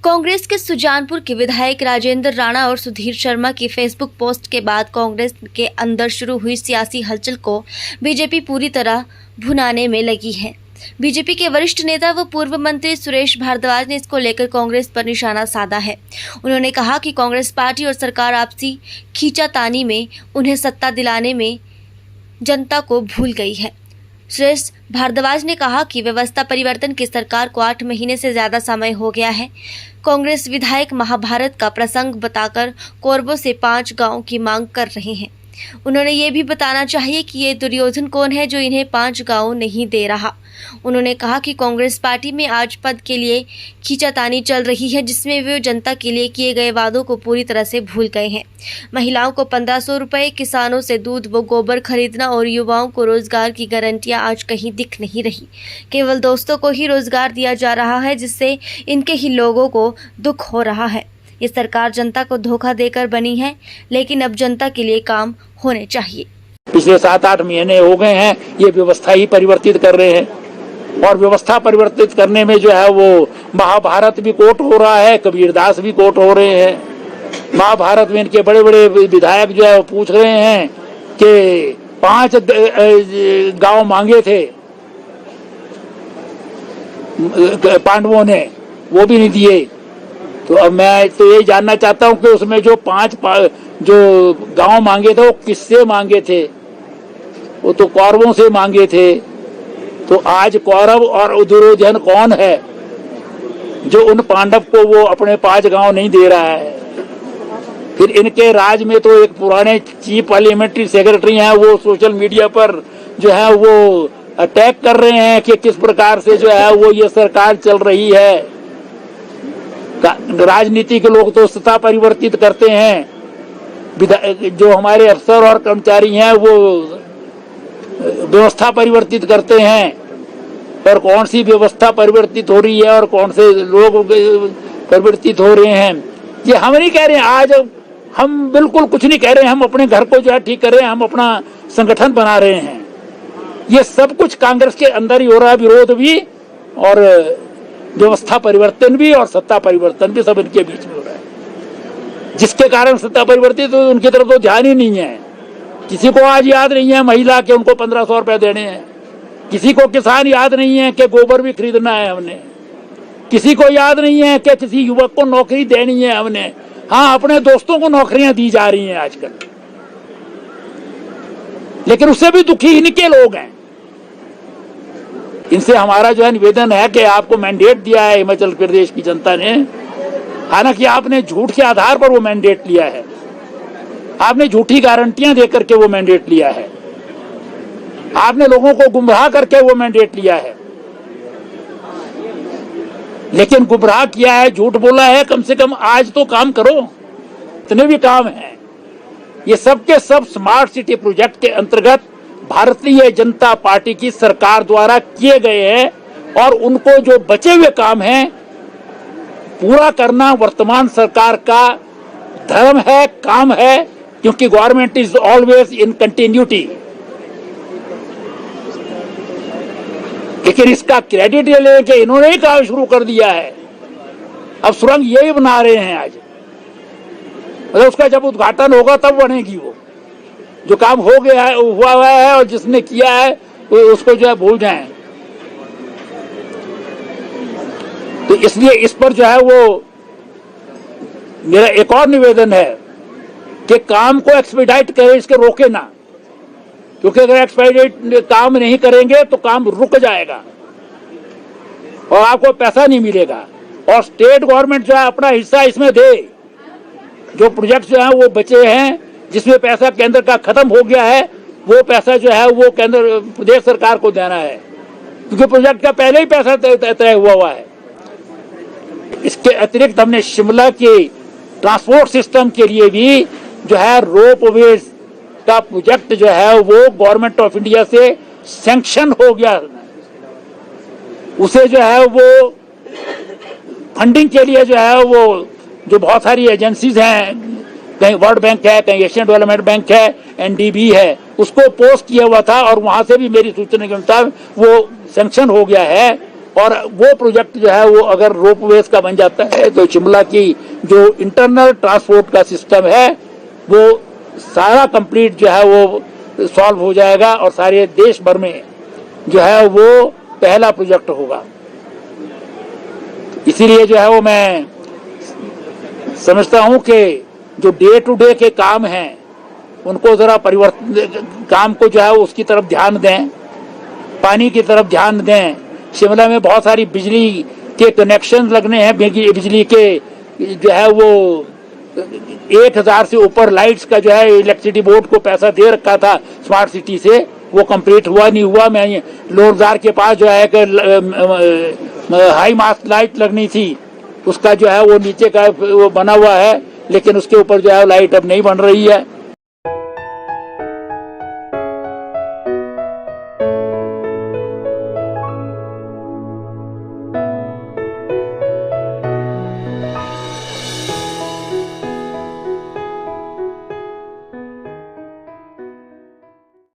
कांग्रेस के सुजानपुर के विधायक राजेंद्र राणा और सुधीर शर्मा की फेसबुक पोस्ट के बाद कांग्रेस के अंदर शुरू हुई सियासी हलचल को बीजेपी पूरी तरह भुनाने में लगी है। बीजेपी के वरिष्ठ नेता व पूर्व मंत्री सुरेश भारद्वाज ने इसको लेकर कांग्रेस पर निशाना साधा है। उन्होंने कहा कि कांग्रेस पार्टी और सरकार आपसी खींचातानी में उन्हें सत्ता दिलाने में जनता को भूल गई है। सुरेश भारद्वाज ने कहा कि व्यवस्था परिवर्तन की सरकार को 8 महीने से ज्यादा समय हो गया है। कांग्रेस विधायक महाभारत का प्रसंग बताकर कोरबों से 5 गांव की मांग कर रहे हैं। उन्होंने ये भी बताना चाहिए कि ये दुर्योधन कौन है जो इन्हें 5 गांव नहीं दे रहा। उन्होंने कहा कि कांग्रेस पार्टी में आज पद के लिए खींचातानी चल रही है, जिसमें वे जनता के लिए किए गए वादों को पूरी तरह से भूल गए हैं। महिलाओं को 1500 रुपए, किसानों से दूध व गोबर खरीदना और युवाओं को रोजगार की गारंटियां आज कहीं दिख नहीं रही। केवल दोस्तों को ही रोजगार दिया जा रहा है, जिससे इनके ही लोगों को दुख हो रहा है। ये सरकार जनता को धोखा देकर बनी है, लेकिन अब जनता के लिए काम होने चाहिए। पिछले 7-8 महीने हो गए हैं, ये व्यवस्था ही परिवर्तित कर रहे हैं और व्यवस्था परिवर्तित करने में जो है वो महाभारत भी कोट हो रहा है, कबीरदास भी कोट हो रहे हैं। महाभारत में इनके बड़े बड़े विधायक जो है पूछ रहे हैं कि 5 गांव मांगे थे पांडवों ने, वो भी नहीं दिए। तो अब मैं तो ये जानना चाहता हूँ कि उसमें जो 5 जो गांव मांगे थे वो किससे मांगे थे? वो तो कौरवों से मांगे थे। तो आज कौरव और दुर्योधन कौन है जो उन पांडव को वो अपने 5 गांव नहीं दे रहा है? फिर इनके राज में तो एक पुराने चीफ पार्लियामेंट्री सेक्रेटरी हैं, वो सोशल मीडिया पर जो है वो अटैक कर रहे हैं कि किस प्रकार से जो है वो ये सरकार चल रही है। राजनीति के लोग तो सत्ता परिवर्तित करते हैं, जो हमारे अफसर और कर्मचारी हैं वो व्यवस्था परिवर्तित करते हैं। पर कौन सी व्यवस्था परिवर्तित हो रही है और कौन से लोग परिवर्तित हो रहे हैं, ये हम नहीं कह रहे हैं। आज हम बिल्कुल कुछ नहीं कह रहे हैं, हम अपने घर को जो है ठीक कर रहे हैं, हम अपना संगठन बना रहे हैं। ये सब कुछ कांग्रेस के अंदर ही हो रहा है, विरोध भी और व्यवस्था परिवर्तन भी और सत्ता परिवर्तन भी सब इनके बीच में हो रहा है, जिसके कारण सत्ता परिवर्तित तो उनकी तरफ तो ध्यान ही नहीं है। किसी को आज याद नहीं है महिला के उनको 1500 रुपए देने हैं, किसी को किसान याद नहीं है कि गोबर भी खरीदना है हमने, किसी को याद नहीं है कि किसी युवक को नौकरी देनी है हमने। हाँ, अपने दोस्तों को नौकरियां दी जा रही हैं आजकल, लेकिन उससे भी दुखी इनके लोग हैं। इनसे हमारा जो है निवेदन है कि आपको मैंडेट दिया है हिमाचल प्रदेश की जनता ने, हालांकि आपने झूठ के आधार पर वो मैंडेट लिया है, आपने झूठी गारंटियां देकर के वो मैंडेट लिया है, आपने लोगों को गुमराह करके वो मैंडेट लिया है। लेकिन गुमराह किया है, झूठ बोला है, कम से कम आज तो काम करो। इतने भी काम हैं, ये सब के सब स्मार्ट सिटी प्रोजेक्ट के अंतर्गत भारतीय जनता पार्टी की सरकार द्वारा किए गए हैं और उनको जो बचे हुए काम हैं पूरा करना वर्तमान सरकार का धर्म है, काम है, क्योंकि government is always in continuity. लेकिन इसका क्रेडिट ये ले कि इन्होंने ही काम शुरू कर दिया है। अब सुरंग यही बना रहे हैं आज, मतलब उसका जब उद्घाटन होगा तब बनेगी वो। जो काम हो गया है, हुआ हुआ है और जिसने किया है उसको जो है भूल जाएं। तो इसलिए इस पर जो है वो मेरा एक और निवेदन है कि काम को एक्सपीडाइट करें, इसके रोके ना, क्योंकि अगर एक्सपीडाइट काम नहीं करेंगे तो काम रुक जाएगा और आपको पैसा नहीं मिलेगा। और स्टेट गवर्नमेंट जो है अपना हिस्सा इसमें दे। जो प्रोजेक्ट जो है वो बचे हैं, जिसमें पैसा केंद्र का खत्म हो गया है, वो पैसा जो है वो केंद्र प्रदेश सरकार को देना है, क्योंकि प्रोजेक्ट का पहले ही पैसा तय हुआ है। इसके अतिरिक्त हमने शिमला के ट्रांसपोर्ट सिस्टम के लिए भी जो है रोपवे का प्रोजेक्ट जो है वो गवर्नमेंट ऑफ इंडिया से सैंक्शन हो गया। उसे जो है वो फंडिंग के लिए जो है वो जो बहुत सारी एजेंसीज हैं, कहीं वर्ल्ड बैंक है, कहीं एशियन डेवलपमेंट बैंक है, एनडीबी है, उसको पोस्ट किया हुआ था और वहां से भी मेरी सूचना के अनुसार वो सैंक्शन हो गया है। और वो प्रोजेक्ट जो है वो अगर रोपवेज का बन जाता है तो शिमला की जो इंटरनल ट्रांसपोर्ट का सिस्टम है वो सारा कंप्लीट जो है वो सॉल्व हो जाएगा और सारे देश भर में जो है वो पहला प्रोजेक्ट होगा। इसीलिए जो है वो मैं समझता हूं कि जो डे टू डे के काम हैं उनको जरा परिवर्तन, काम को जो है उसकी तरफ ध्यान दें, पानी की तरफ ध्यान दें। शिमला में बहुत सारी बिजली के कनेक्शन लगने हैं, बिजली के जो है वो 1000 से ऊपर लाइट्स का जो है इलेक्ट्रिसिटी बोर्ड को पैसा दे रखा था स्मार्ट सिटी से, वो कंप्लीट हुआ नहीं हुआ। मैं लोरदार के पास जो है एक हाई मास्ट लाइट लगनी थी, उसका जो है वो नीचे का वो बना हुआ है, लेकिन उसके ऊपर जो है लाइट अब नहीं बन रही है।